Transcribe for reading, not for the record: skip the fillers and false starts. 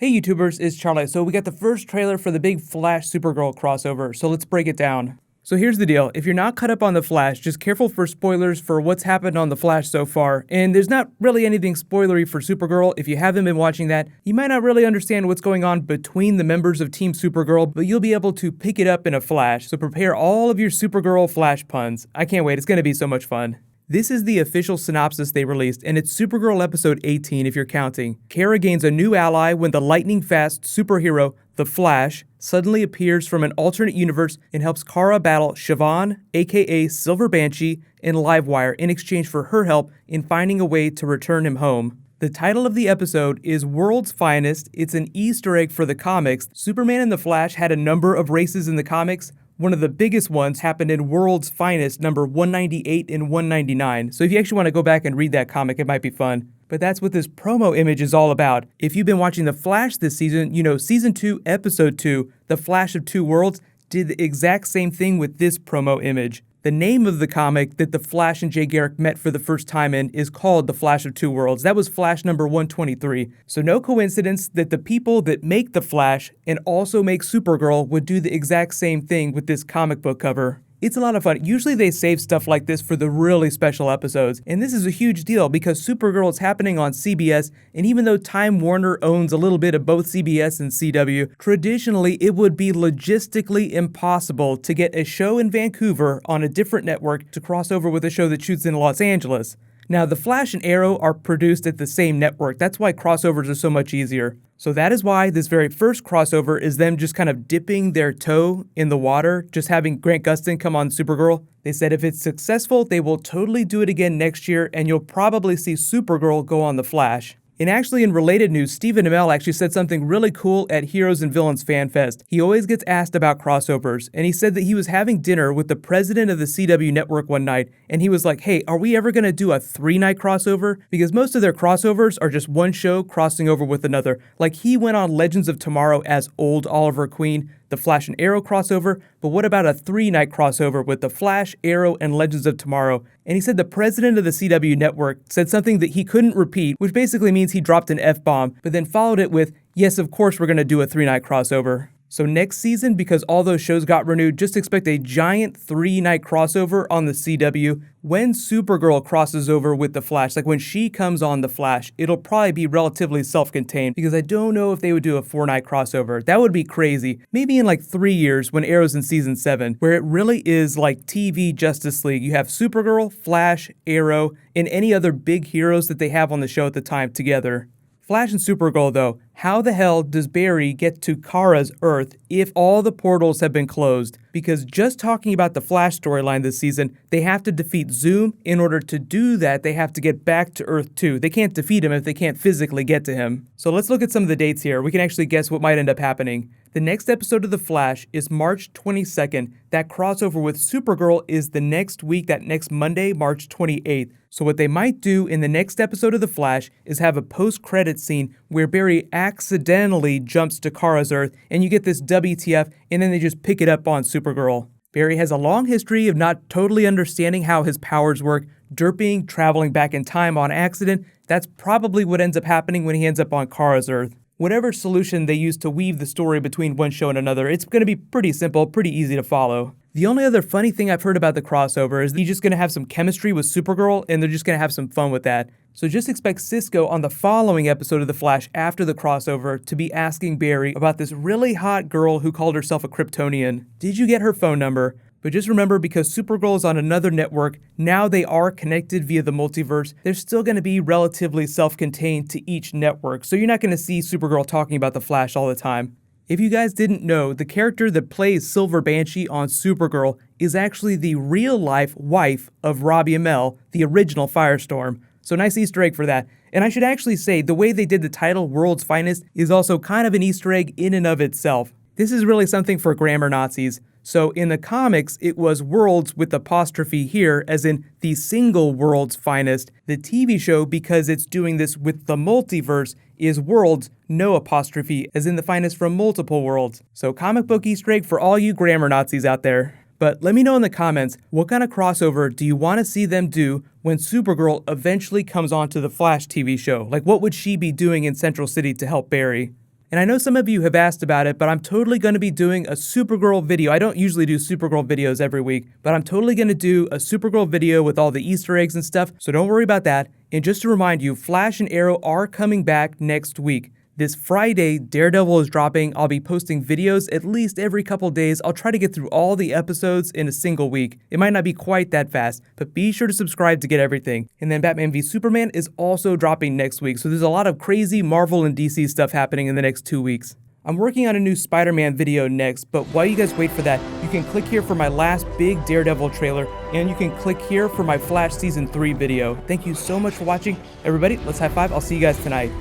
Hey YouTubers, it's Charlie. So we got the first trailer for the big Flash Supergirl crossover, so let's break it down. So here's the deal, if you're not caught up on The Flash, just careful for spoilers for what's happened on The Flash so far, and there's not really anything spoilery for Supergirl. If you haven't been watching that, you might not really understand what's going on between the members of Team Supergirl, but you'll be able to pick it up in a flash, so prepare all of your Supergirl Flash puns. I can't wait, it's gonna be so much fun. This is the official synopsis they released, and it's Supergirl episode 18 if you're counting. Kara gains a new ally when the lightning-fast superhero, The Flash, suddenly appears from an alternate universe and helps Kara battle Siobhan, aka Silver Banshee, and Livewire in exchange for her help in finding a way to return him home. The title of the episode is World's Finest. It's an Easter egg for the comics. Superman and The Flash had a number of races in the comics. One of the biggest ones happened in World's Finest, number 198 and 199. So if you actually want to go back and read that comic, it might be fun. But that's what this promo image is all about. If you've been watching The Flash this season, you know Season 2, Episode 2, The Flash of Two Worlds, did the exact same thing with this promo image. The name of the comic that The Flash and Jay Garrick met for the first time in is called The Flash of Two Worlds. That was Flash number 123. So no coincidence that the people that make The Flash and also make Supergirl would do the exact same thing with this comic book cover. It's a lot of fun. Usually they save stuff like this for the really special episodes, and this is a huge deal because Supergirl is happening on CBS, and even though Time Warner owns a little bit of both CBS and CW, traditionally it would be logistically impossible to get a show in Vancouver on a different network to cross over with a show that shoots in Los Angeles. Now, The Flash and Arrow are produced at the same network. That's why crossovers are so much easier. So that is why this very first crossover is them just kind of dipping their toe in the water, just having Grant Gustin come on Supergirl. They said if it's successful, they will totally do it again next year, and you'll probably see Supergirl go on The Flash. And actually, in related news, Stephen Amell actually said something really cool at Heroes and Villains Fan Fest. He always gets asked about crossovers, and he said that he was having dinner with the president of the CW network one night, and he was like, hey, are we ever going to do a 3-night crossover? Because most of their crossovers are just one show crossing over with another. Like, he went on Legends of Tomorrow as old Oliver Queen, the Flash and Arrow crossover, but what about a 3-night crossover with the Flash, Arrow, and Legends of Tomorrow? And he said the president of the CW network said something that he couldn't repeat, which basically means he dropped an F-bomb, but then followed it with, yes, of course we're going to do a 3-night crossover. So next season, because all those shows got renewed, just expect a giant 3-night crossover on the CW. When Supergirl crosses over with The Flash, like when she comes on The Flash, it'll probably be relatively self-contained because I don't know if they would do a 4-night crossover. That would be crazy. Maybe in like 3 years when Arrow's in season 7, where it really is like TV Justice League. You have Supergirl, Flash, Arrow, and any other big heroes that they have on the show at the time together. Flash and Supergirl though, how the hell does Barry get to Kara's Earth if all the portals have been closed? Because just talking about the Flash storyline this season, they have to defeat Zoom. In order to do that, they have to get back to Earth 2. They can't defeat him if they can't physically get to him. So let's look at some of the dates here. We can actually guess what might end up happening. The next episode of The Flash is March 22nd. That crossover with Supergirl is the next week, that next Monday, March 28th. So what they might do in the next episode of The Flash is have a post-credit scene where Barry accidentally jumps to Kara's Earth, and you get this WTF, and then they just pick it up on Supergirl. Barry has a long history of not totally understanding how his powers work, derping, traveling back in time on accident. That's probably what ends up happening when he ends up on Kara's Earth. Whatever solution they use to weave the story between one show and another, it's going to be pretty simple, pretty easy to follow. The only other funny thing I've heard about the crossover is that he's just going to have some chemistry with Supergirl, and they're just going to have some fun with that. So just expect Cisco on the following episode of The Flash after the crossover to be asking Barry about this really hot girl who called herself a Kryptonian. Did you get her phone number? But just remember, because Supergirl is on another network, now they are connected via the multiverse, they're still going to be relatively self-contained to each network, so you're not going to see Supergirl talking about the Flash all the time. If you guys didn't know, the character that plays Silver Banshee on Supergirl is actually the real-life wife of Robbie Amell, the original Firestorm. So nice Easter egg for that. And I should actually say, the way they did the title, World's Finest, is also kind of an Easter egg in and of itself. This is really something for grammar Nazis. So in the comics, it was Worlds with apostrophe here, as in the single World's Finest. The TV show, because it's doing this with the multiverse, is Worlds, no apostrophe, as in the finest from multiple worlds. So comic book Easter egg for all you grammar Nazis out there. But let me know in the comments, what kind of crossover do you want to see them do when Supergirl eventually comes onto the Flash TV show? Like, what would she be doing in Central City to help Barry? And I know some of you have asked about it, but I'm totally going to be doing a Supergirl video. I don't usually do Supergirl videos every week, but I'm totally going to do a Supergirl video with all the Easter eggs and stuff, so don't worry about that. And just to remind you, Flash and Arrow are coming back next week. This Friday, Daredevil is dropping. I'll be posting videos at least every couple days. I'll try to get through all the episodes in a single week. It might not be quite that fast, but be sure to subscribe to get everything. And then Batman v Superman is also dropping next week, so there's a lot of crazy Marvel and DC stuff happening in the next 2 weeks. I'm working on a new Spider-Man video next, but while you guys wait for that, you can click here for my last big Daredevil trailer, and you can click here for my Flash Season 3 video. Thank you so much for watching. Everybody, let's high five. I'll see you guys tonight.